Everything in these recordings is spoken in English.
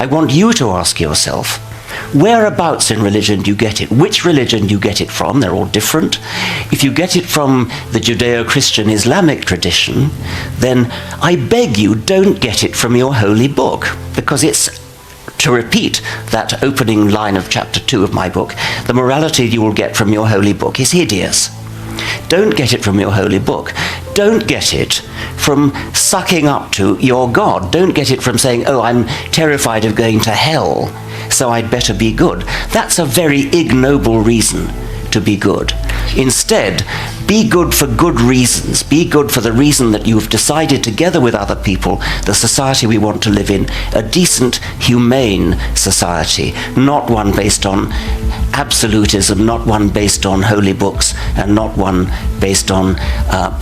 I want you to ask yourself, whereabouts in religion do you get it? Which religion do you get it from? They're all different. If you get it from the Judeo-Christian Islamic tradition, then I beg you, don't get it from your holy book, because it's, to repeat that opening line of chapter 2 of my book, the morality you will get from your holy book is hideous. Don't get it from your holy book. Don't get it from sucking up to your God. Don't get it from saying, oh, I'm terrified of going to hell, so I'd better be good. That's a very ignoble reason to be good. Instead, be good for good reasons. Be good for the reason that you've decided, together with other people, the society we want to live in, a decent, humane society, not one based on absolutism, not one based on holy books, and not one based on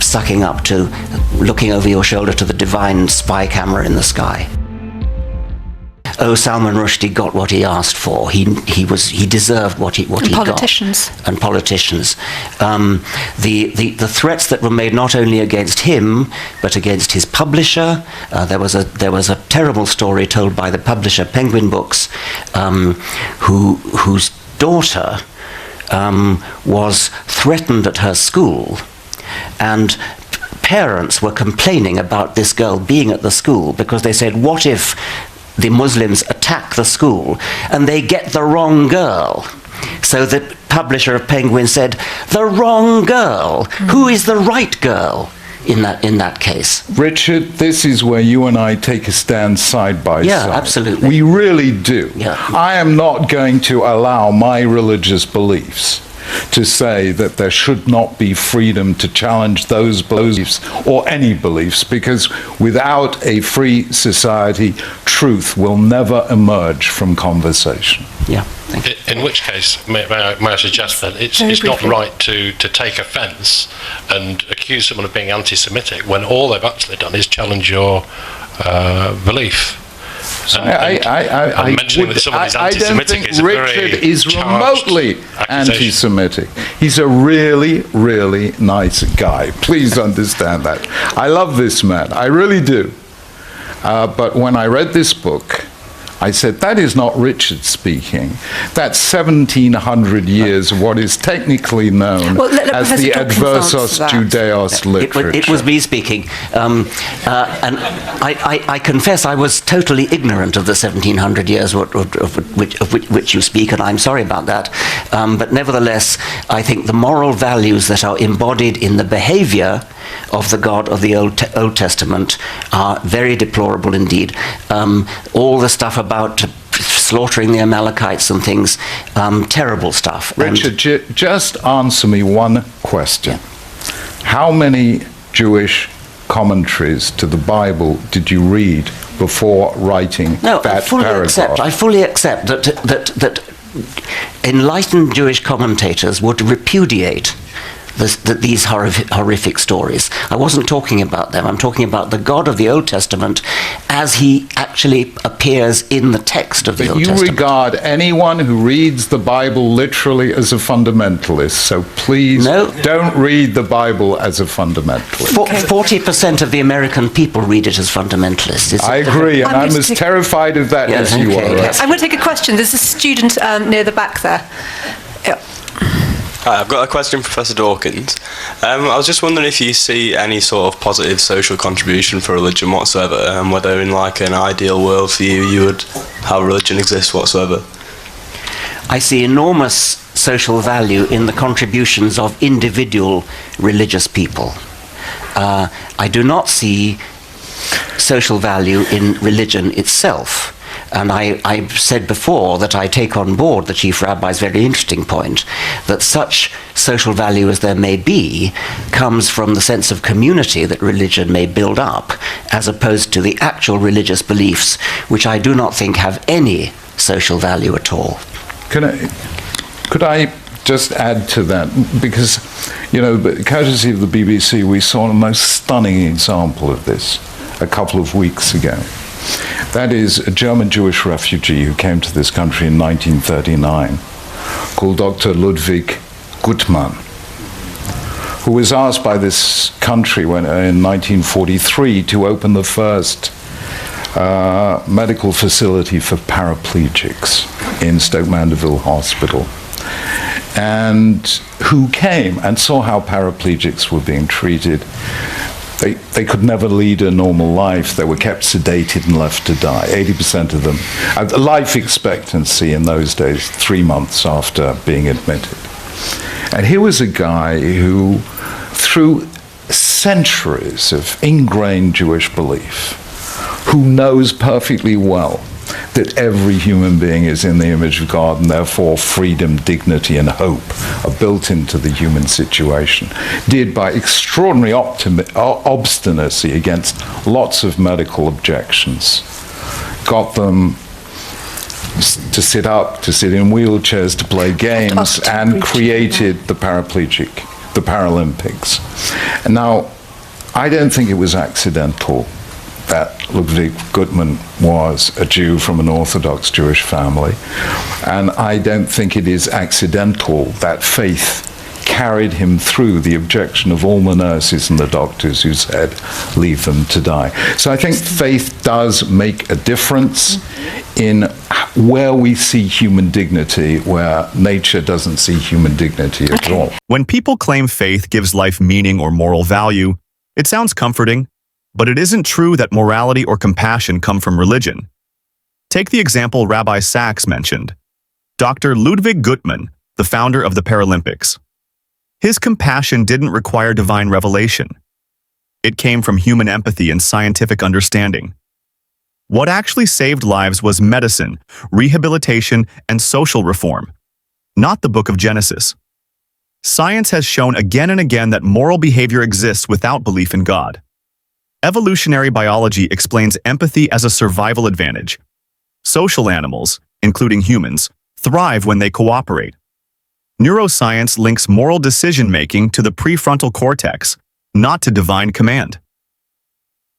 sucking up to looking over your shoulder to the divine spy camera in the sky. Oh, Salman Rushdie got what he asked for. He deserved what he got. Politicians. And politicians. The threats that were made not only against him but against his publisher. There was a terrible story told by the publisher Penguin Books, whose daughter was threatened at her school, and parents were complaining about this girl being at the school because they said, what if the Muslims attack the school and they get the wrong girl? So the publisher of Penguin said, the wrong girl? Who is the right girl in that case? Richard, this is where you and I take a stand side by side. Yeah, absolutely. We really do. Yeah. I am not going to allow my religious beliefs to say that there should not be freedom to challenge those beliefs or any beliefs, because without a free society, truth will never emerge from conversation. Yeah. In which case, may I suggest that it's not right to take offence and accuse someone of being anti-Semitic when all they've actually done is challenge your belief. I mentioning that someone is anti-Semitic is a don't think Richard is remotely accusation. anti-Semitic. He's a really, really nice guy. Please understand that. I love this man. I really do. But when I read this book, I said, that is not Richard speaking. That's 1,700 years of what is technically known as the Adversos Judaeos literature. It was me speaking. And I confess I was totally ignorant of the 1,700 years of which you speak, and I'm sorry about that. But nevertheless, I think the moral values that are embodied in the behavior of the God of the Old Testament are very deplorable indeed. All the stuff about slaughtering the Amalekites and things, terrible stuff. Richard, just answer me one question. How many Jewish commentaries to the Bible did you read before writing that paragraph? I fully accept that enlightened Jewish commentators would repudiate these horrific stories. I wasn't talking about them. I'm talking about the God of the Old Testament as he actually appears in the text of the Old Testament. You regard anyone who reads the Bible literally as a fundamentalist, so please don't read the Bible as a fundamentalist. 40% of the American people read it as fundamentalists. I agree, and I'm as terrified of that as you are. Yes. I'm going to take a question. There's a student near the back there. Yeah. Hi, I've got a question for Professor Dawkins. I was just wondering if you see any sort of positive social contribution for religion whatsoever, and whether in like an ideal world for you would have religion exist whatsoever. I see enormous social value in the contributions of individual religious people. I do not see social value in religion itself. And I said before that I take on board the Chief Rabbi's very interesting point that such social value as there may be comes from the sense of community that religion may build up, as opposed to the actual religious beliefs, which I do not think have any social value at all. Could I just add to that? Because, courtesy of the BBC, we saw a most stunning example of this a couple of weeks ago. That is a German Jewish refugee who came to this country in 1939, called Dr. Ludwig Guttmann, who was asked by this country in 1943 to open the first medical facility for paraplegics in Stoke Mandeville Hospital, and who came and saw how paraplegics were being treated. They could never lead a normal life. They were kept sedated and left to die. 80% of them. Life expectancy in those days, 3 months after being admitted. And here was a guy who, through centuries of ingrained Jewish belief, who knows perfectly well that every human being is in the image of God, and therefore freedom, dignity, and hope are built into the human situation, did by extraordinary obstinacy against lots of medical objections, got them to sit up, to sit in wheelchairs, to play games, and created the Paralympics. And now, I don't think it was accidental that Ludwig Guttmann was a Jew from an Orthodox Jewish family. And I don't think it is accidental that faith carried him through the objection of all the nurses and the doctors who said, leave them to die. So I think faith does make a difference in where we see human dignity, where nature doesn't see human dignity at all. When people claim faith gives life meaning or moral value, it sounds comforting. But it isn't true that morality or compassion come from religion. Take the example Rabbi Sacks mentioned. Dr. Ludwig Guttmann, the founder of the Paralympics. His compassion didn't require divine revelation. It came from human empathy and scientific understanding. What actually saved lives was medicine, rehabilitation, and social reform, not the book of Genesis. Science has shown again and again that moral behavior exists without belief in God. Evolutionary biology explains empathy as a survival advantage. Social animals, including humans, thrive when they cooperate. Neuroscience links moral decision-making to the prefrontal cortex, not to divine command.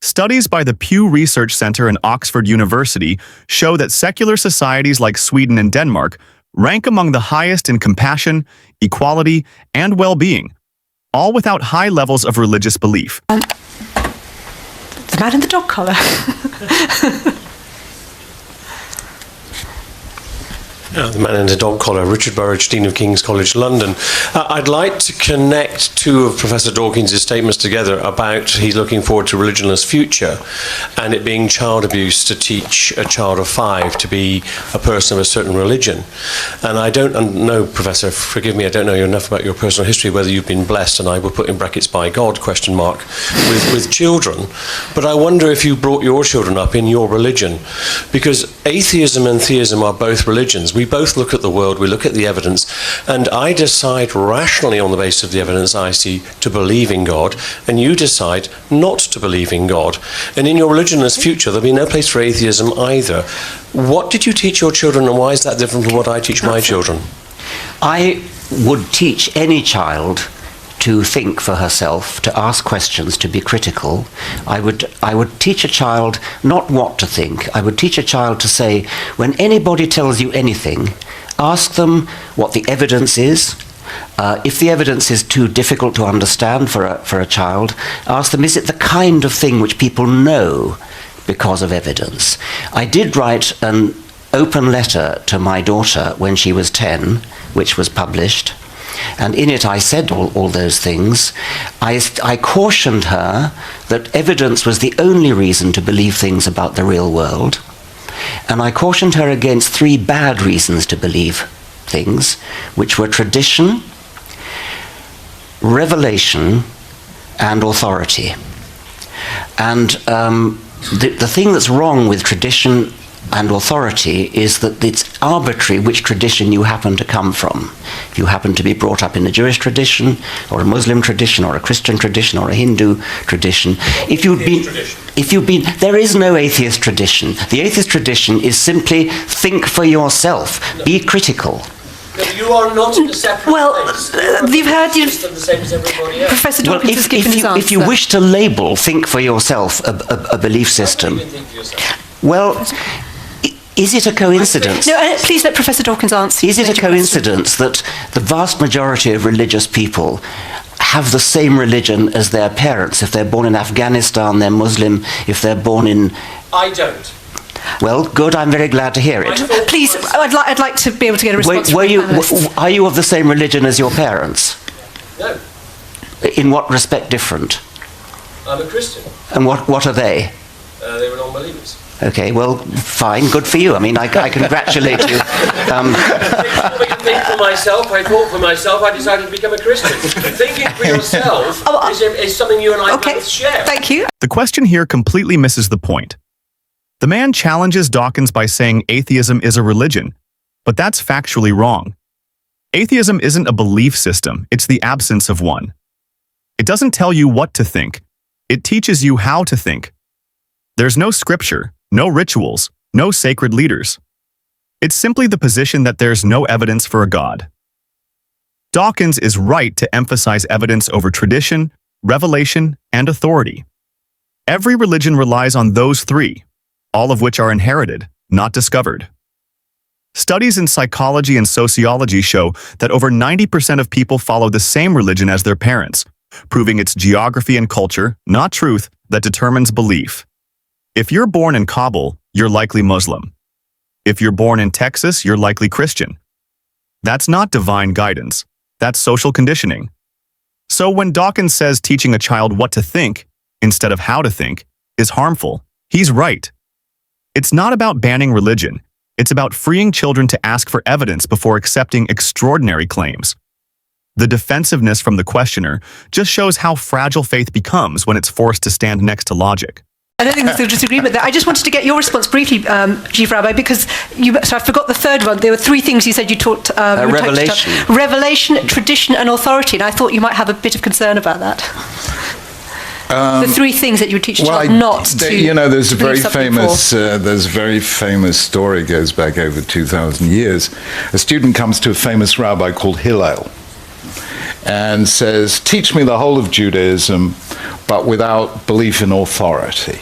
Studies by the Pew Research Center and Oxford University show that secular societies like Sweden and Denmark rank among the highest in compassion, equality, and well-being, all without high levels of religious belief. The man in the dog collar. The man in the dog collar, Richard Burridge, Dean of King's College London. I'd like to connect two of Professor Dawkins' statements together about he's looking forward to a religionless future and it being child abuse to teach a child of 5 to be a person of a certain religion. And I don't know, Professor, forgive me, I don't know enough about your personal history, whether you've been blessed, and I will put in brackets by God, with children. But I wonder if you brought your children up in your religion, because atheism and theism are both religions. We both look at the world, we look at the evidence, and I decide rationally on the basis of the evidence I see to believe in God, and you decide not to believe in God. And in your religionless future, there'll be no place for atheism either. What did you teach your children, and why is that different from what I teach my children? I would teach any child to think for herself, to ask questions, to be critical. I would teach a child not what to think. I would teach a child to say, when anybody tells you anything, ask them what the evidence is. If the evidence is too difficult to understand for a child, ask them, is it the kind of thing which people know because of evidence? I did write an open letter to my daughter when she was 10, which was published. And in it I said all those things. I cautioned her that evidence was the only reason to believe things about the real world. And I cautioned her against 3 bad reasons to believe things, which were tradition, revelation, and authority. And the thing that's wrong with tradition and authority is that it's arbitrary which tradition you happen to come from. If you happen to be brought up in a Jewish tradition, or a Muslim tradition, or a Christian tradition, or a Hindu tradition, there is no atheist tradition. The atheist tradition is simply think for yourself, be critical. You are not in a separate place. You've heard the same as everybody else. Professor Dawkins has given his answer. If you wish to label think for yourself a belief system, well, is it a coincidence? No, please let Professor Dawkins answer. Is it a coincidence that the vast majority of religious people have the same religion as their parents. If they're born in Afghanistan, they're Muslim. If they're born in... I don't. Well, good, I'm very glad to hear it. Please, I'd like to be able to get a response from the panellists. Are you of the same religion as your parents? No, In what respect different? I'm a Christian. And what are they? They were non-believers. Okay, well, fine, good for you. I mean, I congratulate you. Think for myself, I thought for myself, I decided to become a Christian. Thinking for yourself is something you and I both share. Thank you. The question here completely misses the point. The man challenges Dawkins by saying atheism is a religion, but that's factually wrong. Atheism isn't a belief system, it's the absence of one. It doesn't tell you what to think, it teaches you how to think. There's no scripture, no rituals, no sacred leaders. It's simply the position that there's no evidence for a God. Dawkins is right to emphasize evidence over tradition, revelation, and authority. Every religion relies on those three, all of which are inherited, not discovered. Studies in psychology and sociology show that over 90% of people follow the same religion as their parents, proving it's geography and culture, not truth, that determines belief. If you're born in Kabul, you're likely Muslim. If you're born in Texas, you're likely Christian. That's not divine guidance. That's social conditioning. So when Dawkins says teaching a child what to think, instead of how to think, is harmful, he's right. It's not about banning religion. It's about freeing children to ask for evidence before accepting extraordinary claims. The defensiveness from the questioner just shows how fragile faith becomes when it's forced to stand next to logic. I don't think there's a disagreement there. I just wanted to get your response briefly, Chief Rabbi, because so I forgot the third one. There were three things you said you taught. Revelation. Revelation, tradition, and authority. And I thought you might have a bit of concern about that. The three things that you would teach a child not to. You know, there's a very believe very famous story, goes back over 2,000 years. A student comes to a famous rabbi called Hillel and says, "Teach me the whole of Judaism, but without belief in authority."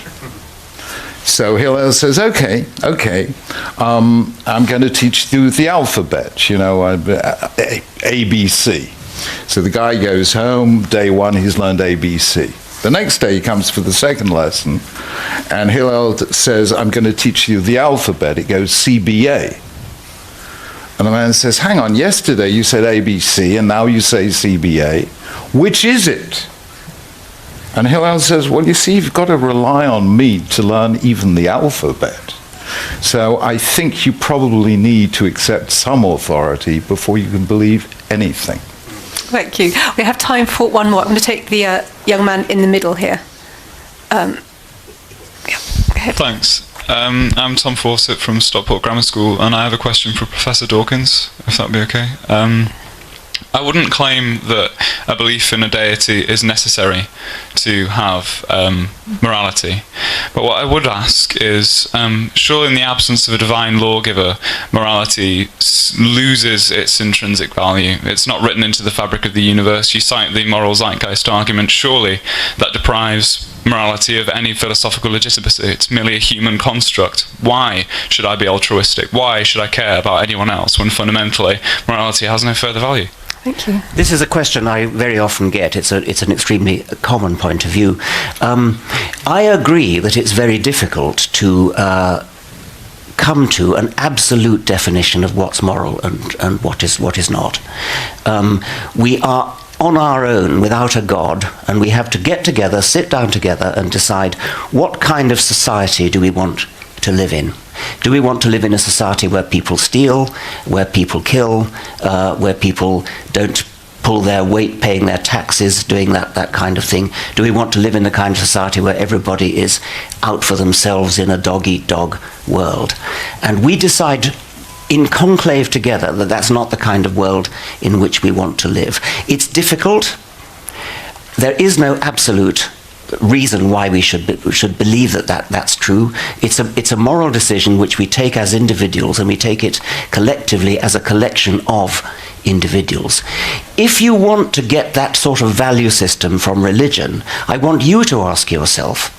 So Hillel says, okay, I'm going to teach you the alphabet, you know, ABC. So the guy goes home, day one, he's learned ABC. The next day he comes for the second lesson, and Hillel says, I'm going to teach you the alphabet. It goes CBA. And the man says, hang on, yesterday you said ABC, and now you say CBA. Which is it? And Hillel says, well, you see, you've got to rely on me to learn even the alphabet. So I think you probably need to accept some authority before you can believe anything. Thank you. We have time for one more. I'm going to take the young man in the middle here. Go ahead. Thanks. I'm Tom Fawcett from Stockport Grammar School, and I have a question for Professor Dawkins, if that would be okay. I wouldn't claim that a belief in a deity is necessary to have morality. But what I would ask is, surely in the absence of a divine lawgiver, morality loses its intrinsic value. It's not written into the fabric of the universe. You cite the moral zeitgeist argument. Surely that deprives morality of any philosophical legitimacy. It's merely a human construct. Why should I be altruistic? Why should I care about anyone else when fundamentally morality has no further value? Thank you. This is a question I very often get. It's an extremely common point of view. I agree that it's very difficult to come to an absolute definition of what's moral and what is not. We are on our own without a God, and we have to get together, sit down together, and decide what kind of society do we want to live in. Do we want to live in a society where people steal, where people kill, where people don't pull their weight paying their taxes, doing that kind of thing? Do we want to live in the kind of society where everybody is out for themselves in a dog-eat-dog world? And we decide in conclave together that that's not the kind of world in which we want to live. It's difficult. There is no absolute reason why we should believe that's true. It's a moral decision which we take as individuals, and we take it collectively as a collection of individuals. If you want to get that sort of value system from religion, I want you to ask yourself,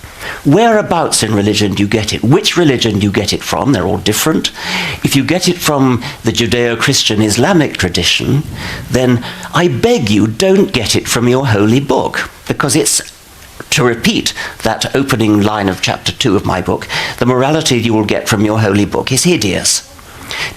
Whereabouts in religion do you get it? Which religion do you get it from? They're all different. If you get it from the Judeo-Christian Islamic tradition, then I beg you, don't get it from your holy book, because it's, to repeat that opening line of chapter 2 of my book, the morality you will get from your holy book is hideous.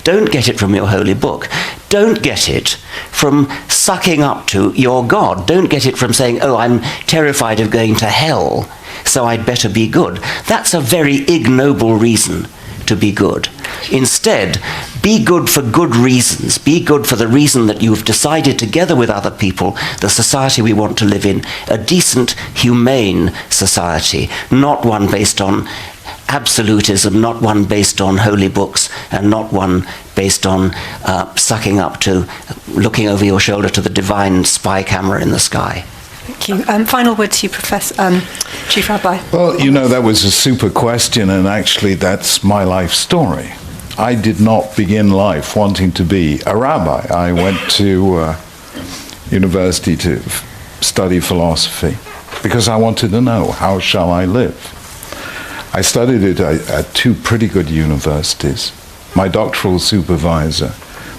Don't get it from your holy book. Don't get it from sucking up to your God. Don't get it from saying, oh, I'm terrified of going to hell, so I'd better be good. That's a very ignoble reason to be good. Instead, be good for good reasons. Be good for the reason that you've decided together with other people the society we want to live in, a decent, humane society, not one based on absolutism, not one based on holy books, and not one based on sucking up to looking over your shoulder to the divine spy camera in the sky. Thank you. Final word to you, Professor, Chief Rabbi. Well, you know, that was a super question, and actually that's my life story. I did not begin life wanting to be a rabbi. I went to university to study philosophy because I wanted to know, how shall I live? I studied it at two pretty good universities. My doctoral supervisor,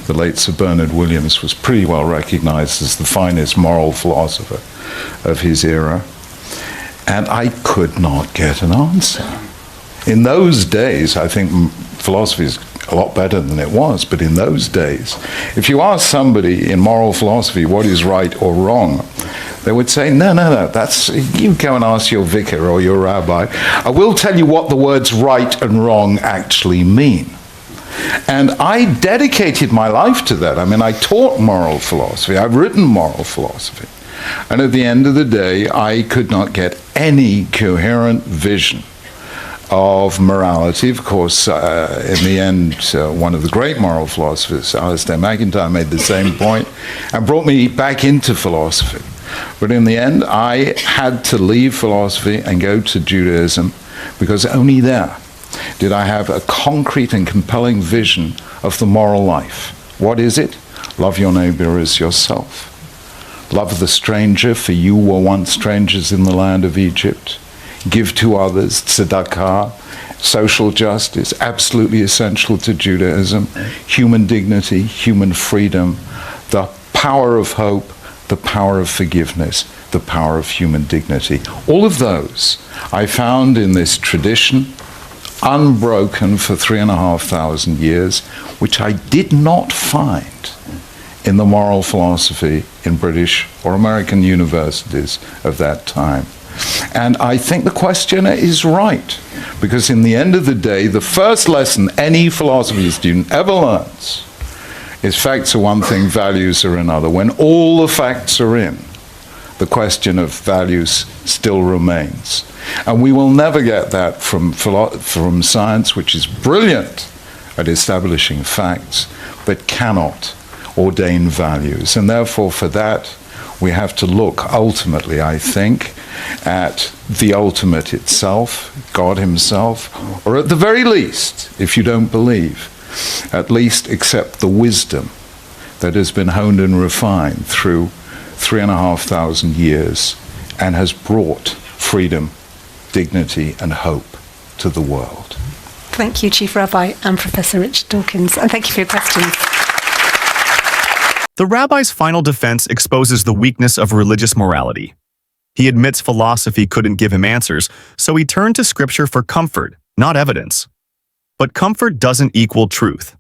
the late Sir Bernard Williams, was pretty well recognized as the finest moral philosopher of his era. And I could not get an answer. In those days, I think philosophy is a lot better than it was, but in those days, if you ask somebody in moral philosophy what is right or wrong, they would say, no, that's, you go and ask your vicar or your rabbi. I will tell you what the words right and wrong actually mean. And I dedicated my life to that. I mean, I taught moral philosophy. I've written moral philosophy. And at the end of the day, I could not get any coherent vision of morality. Of course, in the end, one of the great moral philosophers, Alistair MacIntyre, made the same point and brought me back into philosophy. But in the end, I had to leave philosophy and go to Judaism, because only there did I have a concrete and compelling vision of the moral life. What is it? Love your neighbor as yourself. Love the stranger, for you were once strangers in the land of Egypt. Give to others, tzedakah, social justice, absolutely essential to Judaism, human dignity, human freedom, the power of hope, the power of forgiveness, the power of human dignity. All of those I found in this tradition, unbroken for 3,500 years, which I did not find in the moral philosophy in British or American universities of that time. And I think the questioner is right, because in the end of the day, the first lesson any philosophy student ever learns is facts are one thing, values are another. When all the facts are in, the question of values still remains. And we will never get that from science, which is brilliant at establishing facts, but cannot ordain values. And therefore, for that, we have to look ultimately, I think, at the ultimate itself, God himself, or at the very least, if you don't believe, at least accept the wisdom that has been honed and refined through 3,500 years and has brought freedom, dignity, and hope to the world. Thank you, Chief Rabbi and Professor Richard Dawkins, and thank you for your questions. The rabbi's final defense exposes the weakness of religious morality. He admits philosophy couldn't give him answers, so he turned to scripture for comfort, not evidence. But comfort doesn't equal truth.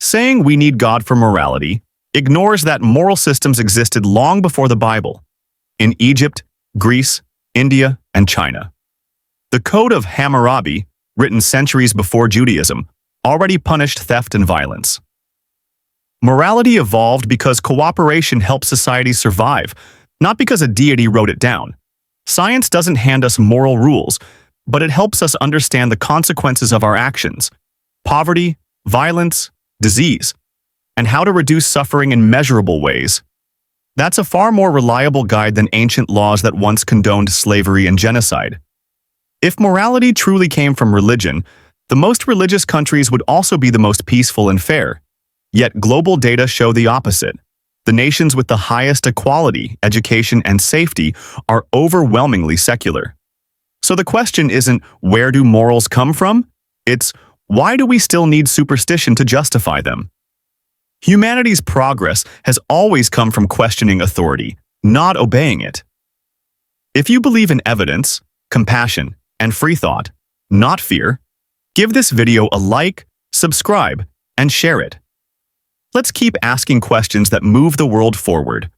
Saying we need God for morality ignores that moral systems existed long before the Bible, in Egypt, Greece, India, and China. The Code of Hammurabi, written centuries before Judaism, already punished theft and violence. Morality evolved because cooperation helped societies survive, not because a deity wrote it down. Science doesn't hand us moral rules, but it helps us understand the consequences of our actions: poverty, violence, disease, and how to reduce suffering in measurable ways. That's a far more reliable guide than ancient laws that once condoned slavery and genocide. If morality truly came from religion, the most religious countries would also be the most peaceful and fair. Yet global data show the opposite. The nations with the highest equality, education, and safety are overwhelmingly secular. So the question isn't, where do morals come from? It's, why do we still need superstition to justify them? Humanity's progress has always come from questioning authority, not obeying it. If you believe in evidence, compassion, and free thought, not fear, give this video a like, subscribe, and share it. Let's keep asking questions that move the world forward,